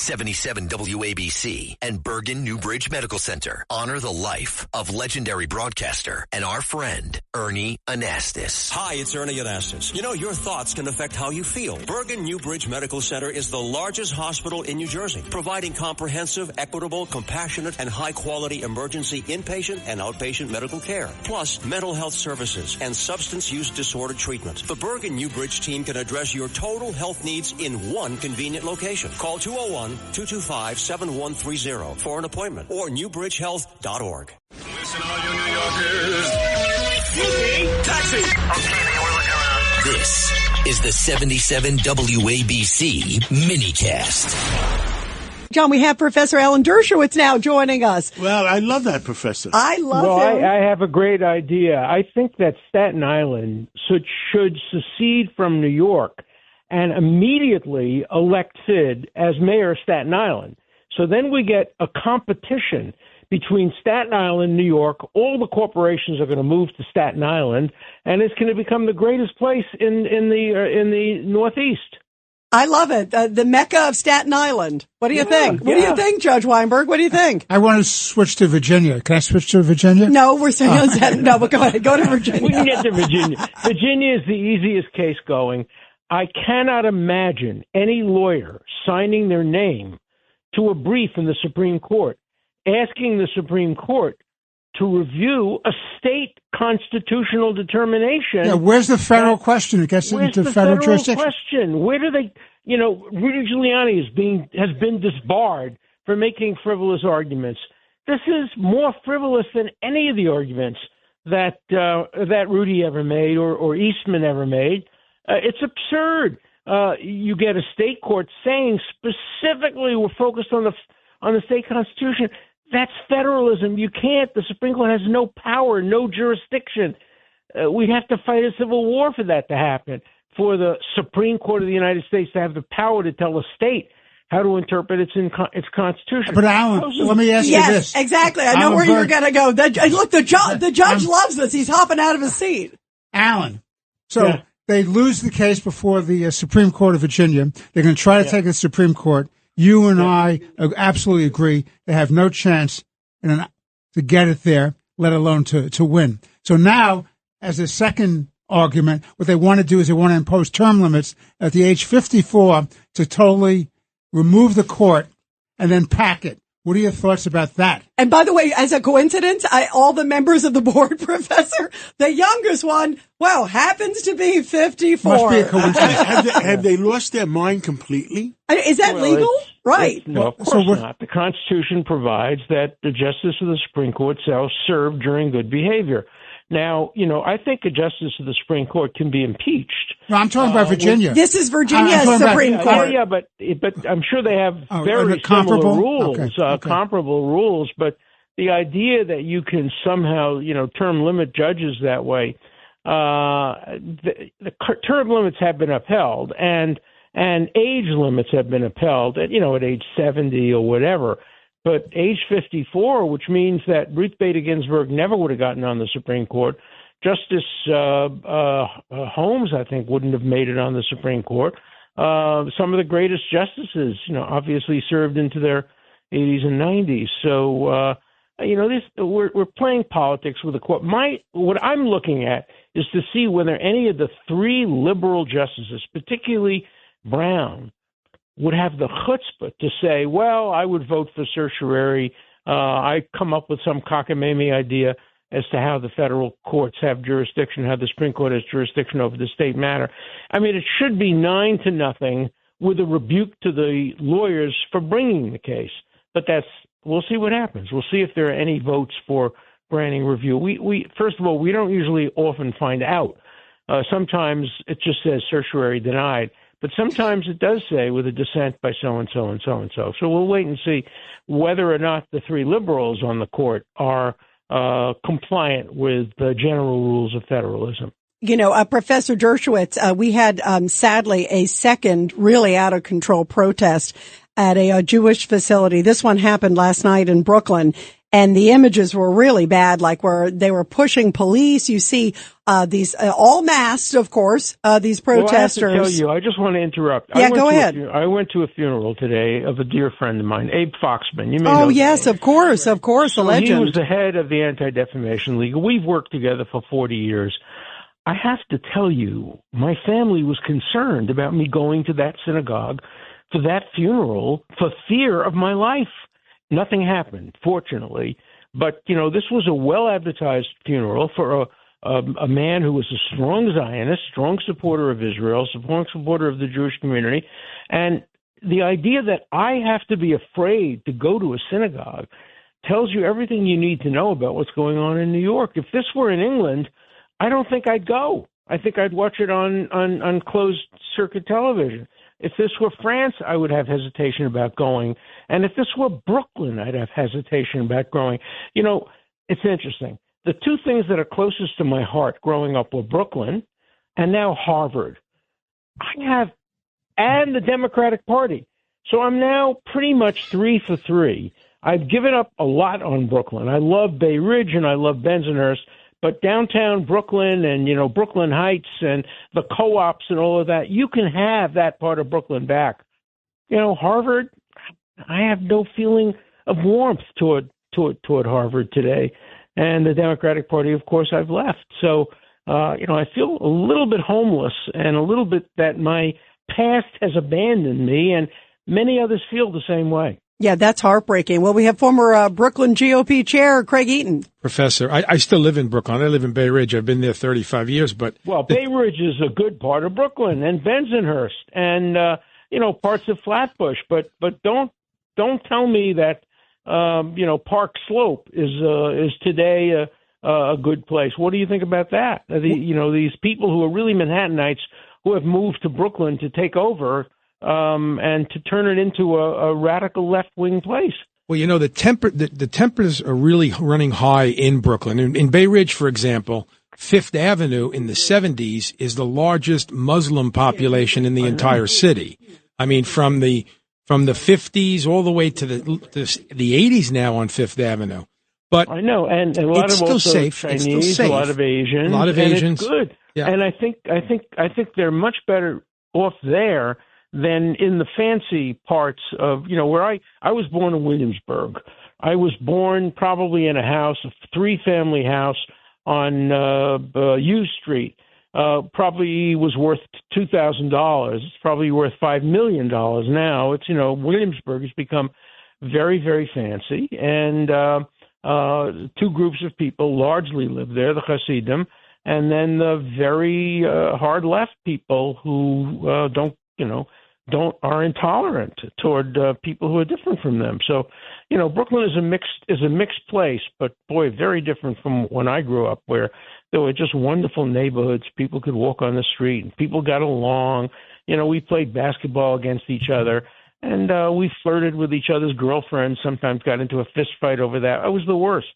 77 WABC and Bergen Newbridge Medical Center honor the life of legendary broadcaster and our friend, Ernie Anastas. Hi, it's Ernie Anastas. You know, your thoughts can affect how you feel. Bergen Newbridge Medical Center is the largest hospital in New Jersey, providing comprehensive, equitable, compassionate, and high-quality emergency inpatient and outpatient medical care, plus mental health services and substance use disorder treatment. The Bergen Newbridge team can address your total health needs in one convenient location. Call 201-225-7130 for an appointment or newbridgehealth.org. Listen, all you New Yorkers. Taxi! Okay, we're looking around. This is the 77 WABC minicast. John, we have Professor Alan Dershowitz now joining us. Well, I love that professor. I love him. I have a great idea. I think that Staten Island should secede from New York and immediately elect Sid as mayor of Staten Island. So then we get a competition between Staten Island, New York. All the corporations are going to move to Staten Island, and it's going to become the greatest place in the Northeast. I love it. The Mecca of Staten Island. What do you think? What do you think, Judge Weinberg? What do you think? I want to switch to Virginia. Can I switch to Virginia? No, we're saying on Staten. No, but go ahead. Go to Virginia. We can get to Virginia. Virginia is the easiest case going. I cannot imagine any lawyer signing their name to a brief in the Supreme Court asking the Supreme Court to review a state constitutional determination. Yeah, where's the federal question? It gets into federal jurisdiction. Question? Where do they, Rudy Giuliani has been disbarred for making frivolous arguments. This is more frivolous than any of the arguments that Rudy ever made or Eastman ever made. It's absurd. You get a state court saying specifically we're focused on the state constitution. That's federalism. You can't. The Supreme Court has no power, no jurisdiction. We'd have to fight a civil war for that to happen, for the Supreme Court of the United States to have the power to tell a state how to interpret its constitution. But Alan, let me ask you this. Yes, exactly. I know where you're going to go. Look, the judge loves this. He's hopping out of his seat. Alan, they lose the case before the Supreme Court of Virginia. They're going to try to take it to the Supreme Court. You and I absolutely agree they have no chance to get it there, let alone to win. So now, as a second argument, what they want to do is they want to impose term limits at the age 54 to totally remove the court and then pack it. What are your thoughts about that? And by the way, as a coincidence, all the members of the board, Professor, the youngest one, happens to be 54. Must be a coincidence. have they lost their mind completely? Is that legal? Right. No, of course not. The Constitution provides that the justice of the Supreme Court shall serve during good behavior. Now, I think a justice of the Supreme Court can be impeached. No, I'm talking about Virginia. This is Virginia's Supreme Court. Yeah, but I'm sure they have very similar rules, comparable rules. But the idea that you can somehow, term limit judges that way, the term limits have been upheld, and age limits have been upheld at age 70 or whatever. But age 54, which means that Ruth Bader Ginsburg never would have gotten on the Supreme Court. Justice Holmes, I think, wouldn't have made it on the Supreme Court. Some of the greatest justices, obviously served into their 80s and 90s. So, we're playing politics with the court. What I'm looking at is to see whether any of the three liberal justices, particularly Brown, would have the chutzpah to say, I would vote for certiorari. I come up with some cockamamie idea as to how the federal courts have jurisdiction, how the Supreme Court has jurisdiction over the state matter. I mean, it should be 9-0 with a rebuke to the lawyers for bringing the case. But we'll see what happens. We'll see if there are any votes for granting review. We first of all, we don't usually often find out. Sometimes it just says certiorari denied. But sometimes it does say with a dissent by so-and-so and so-and-so. So we'll wait and see whether or not the three liberals on the court are compliant with the general rules of federalism. Professor Dershowitz, we had, sadly, a second really out-of-control protest at a Jewish facility. This one happened last night in Brooklyn. And the images were really bad, like where they were pushing police. You see these all masked, of course, these protesters. Well, I have to tell you, I just want to interrupt. Yeah, go ahead. I went to a funeral today of a dear friend of mine, Abe Foxman. You may know. Oh, yes, of course, the legend. He was the head of the Anti-Defamation League. We've worked together for 40 years. I have to tell you, my family was concerned about me going to that synagogue for that funeral for fear of my life. Nothing happened, fortunately. But, this was a well-advertised funeral for a man who was a strong Zionist, strong supporter of Israel, strong supporter of the Jewish community. And the idea that I have to be afraid to go to a synagogue tells you everything you need to know about what's going on in New York. If this were in England, I don't think I'd go. I think I'd watch it on closed-circuit television. If this were France, I would have hesitation about going. And if this were Brooklyn, I'd have hesitation about going. It's interesting. The two things that are closest to my heart growing up were Brooklyn and now Harvard. And the Democratic Party. So I'm now pretty much 3 for 3. I've given up a lot on Brooklyn. I love Bay Ridge and I love Bensonhurst. But downtown Brooklyn and, Brooklyn Heights and the co-ops and all of that, you can have that part of Brooklyn back. Harvard, I have no feeling of warmth toward Harvard today. And the Democratic Party, of course, I've left. So, I feel a little bit homeless and a little bit that my past has abandoned me, and many others feel the same way. Yeah, that's heartbreaking. Well, we have former Brooklyn GOP chair Craig Eaton. Professor, I still live in Brooklyn. I live in Bay Ridge. I've been there 35 years. But Bay Ridge is a good part of Brooklyn and Bensonhurst and parts of Flatbush. But don't tell me that Park Slope is today a good place. What do you think about that? These people who are really Manhattanites who have moved to Brooklyn to take over. And to turn it into a radical left-wing place. Well, the temperatures are really running high in Brooklyn. In Bay Ridge, for example, Fifth Avenue in the 70s is the largest Muslim population in the entire city. I mean, from the 50s all the way to the 80s now on Fifth Avenue. But I know, and a lot it's of still also safe. Chinese, it's still safe. A lot of Asians, and it's good. Yeah. And I think they're much better off there than in the fancy parts of, where I was born in Williamsburg. I was born probably in a house, a 3-family house on U Street. Probably was worth $2,000. It's probably worth $5 million now. It's, Williamsburg has become very, very fancy. And 2 groups of people largely live there, the Hasidim, and then the very hard left people who are intolerant toward people who are different from them. So, Brooklyn is a mixed place, but boy, very different from when I grew up, where there were just wonderful neighborhoods. People could walk on the street, and people got along. We played basketball against each other, and we flirted with each other's girlfriends. Sometimes got into a fist fight over that. I was the worst,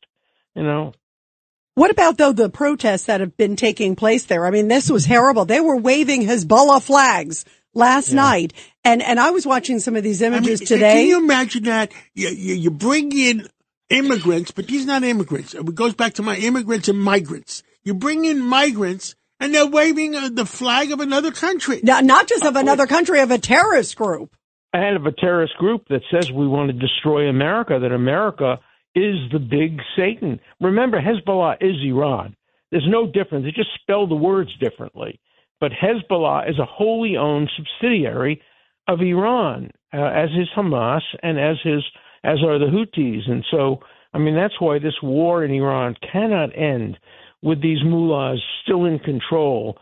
What about, though, the protests that have been taking place there? I mean, this was terrible. They were waving Hezbollah flags last night. And I was watching some of these images today. Can you imagine that? You bring in immigrants, but these are not immigrants. It goes back to my immigrants and migrants. You bring in migrants, and they're waving the flag of another country. Not just of another country, of a terrorist group. And of a terrorist group that says we want to destroy America, that America is the big Satan. Remember, Hezbollah is Iran. There's no difference. They just spell the words differently. But Hezbollah is a wholly owned subsidiary of Iran, as is Hamas and as are the Houthis. And so, that's why this war in Iran cannot end with these mullahs still in control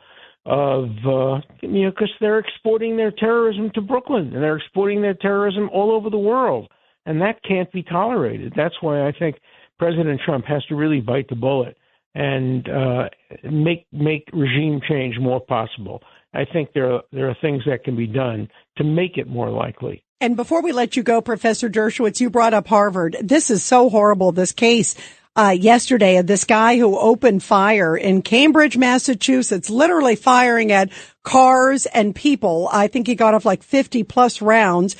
of, because they're exporting their terrorism to Brooklyn, and they're exporting their terrorism all over the world. And that can't be tolerated. That's why I think President Trump has to really bite the bullet and make regime change more possible. I think there are things that can be done to make it more likely. And before we let you go, Professor Dershowitz, you brought up Harvard. This is so horrible, this case yesterday of this guy who opened fire in Cambridge, Massachusetts, literally firing at cars and people. I think he got off like 50 plus rounds,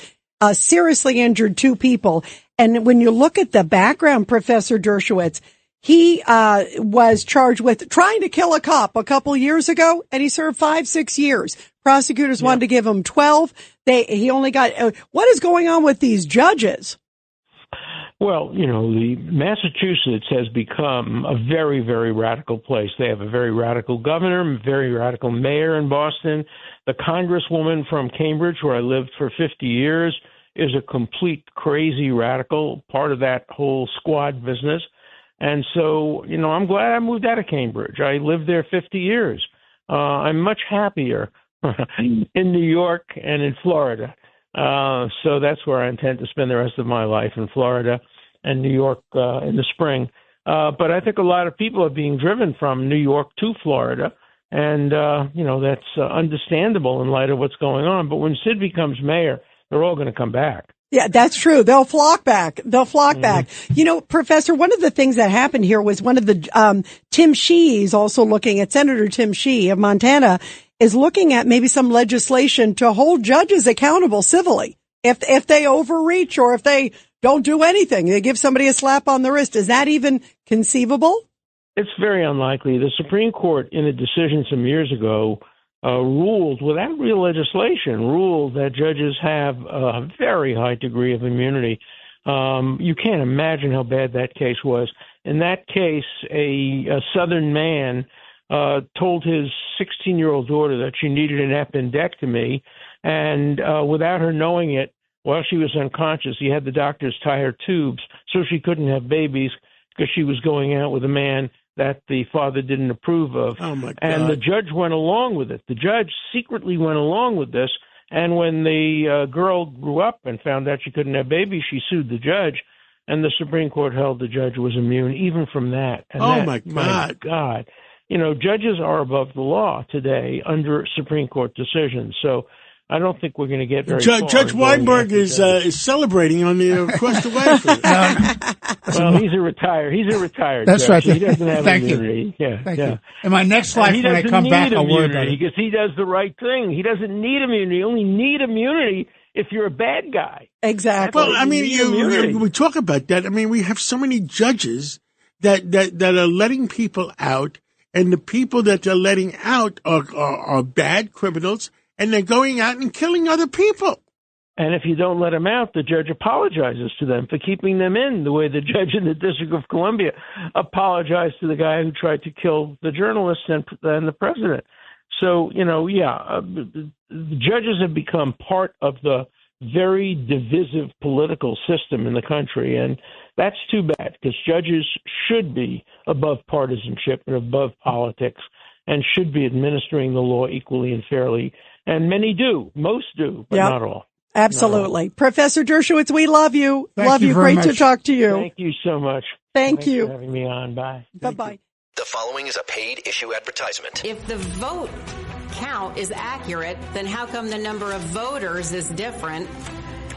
seriously injured 2 people. And when you look at the background, Professor Dershowitz, he was charged with trying to kill a cop a couple years ago, and he served 5-6 years. Prosecutors wanted to give him 12. He only got. What is going on with these judges? Well, the Massachusetts has become a very, very radical place. They have a very radical governor, very radical mayor in Boston. The congresswoman from Cambridge, where I lived for 50 years, is a complete crazy radical, part of that whole squad business. And so, I'm glad I moved out of Cambridge. I lived there 50 years. I'm much happier in New York and in Florida. So that's where I intend to spend the rest of my life, in Florida and New York in the spring. But I think a lot of people are being driven from New York to Florida. And, that's understandable in light of what's going on. But when Sid becomes mayor, they're all going to come back. Yeah, that's true. They'll flock back. Back. Professor, one of the things that happened here was one of the, Tim Shee's also looking at Senator Tim Shee of Montana is looking at maybe some legislation to hold judges accountable civilly. If they overreach or if they don't do anything, they give somebody a slap on the wrist. Is that even conceivable? It's very unlikely. The Supreme Court, in a decision some years ago, ruled, without real legislation, ruled that judges have a very high degree of immunity. You can't imagine how bad that case was. In that case, a Southern man told his 16-year-old daughter that she needed an appendectomy, and without her knowing it, while she was unconscious, he had the doctors tie her tubes so she couldn't have babies because she was going out with a man that the father didn't approve of. Oh, my God. And the judge went along with it. The judge secretly went along with this. And when the girl grew up and found out she couldn't have babies, she sued the judge. And the Supreme Court held the judge was immune even from that. And my God. My God. Judges are above the law today under Supreme Court decisions. So I don't think we're going to get very far. Judge Weinberg is celebrating on the across the way from us. Well, he's a retired. That's judge, right. So he doesn't have Thank immunity. you. Yeah, Thank yeah. you. In my next life, when I come back, I'll worry about it. Because he does the right thing. He doesn't need immunity. You only need immunity if you're a bad guy. Exactly. Well, I mean, we talk about that. I mean, we have so many judges that are letting people out, and the people that they're letting out are bad criminals. And they're going out and killing other people. And if you don't let them out, the judge apologizes to them for keeping them in, the way the judge in the District of Columbia apologized to the guy who tried to kill the journalist and the president. So, the judges have become part of the very divisive political system in the country. And that's too bad, because judges should be above partisanship and above politics and should be administering the law equally and fairly. And many do. Most do, but not all. Absolutely. Not all. Professor Dershowitz, we love you. Thank you very Great much. to talk to you. Thank you so much. Thanks for having me on. Bye. Bye-bye. The following is a paid issue advertisement. If the vote count is accurate, then how come the number of voters is different?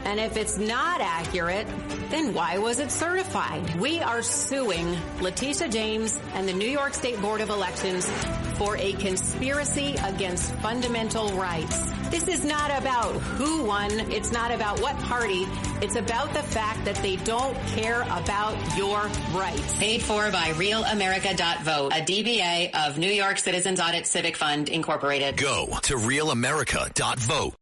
And if it's not accurate, then why was it certified? We are suing Letitia James and the New York State Board of Elections for a conspiracy against fundamental rights. This is not about who won. It's not about what party. It's about the fact that they don't care about your rights. Paid for by RealAmerica.vote, a DBA of New York Citizens Audit Civic Fund, Incorporated. Go to realamerica.vote.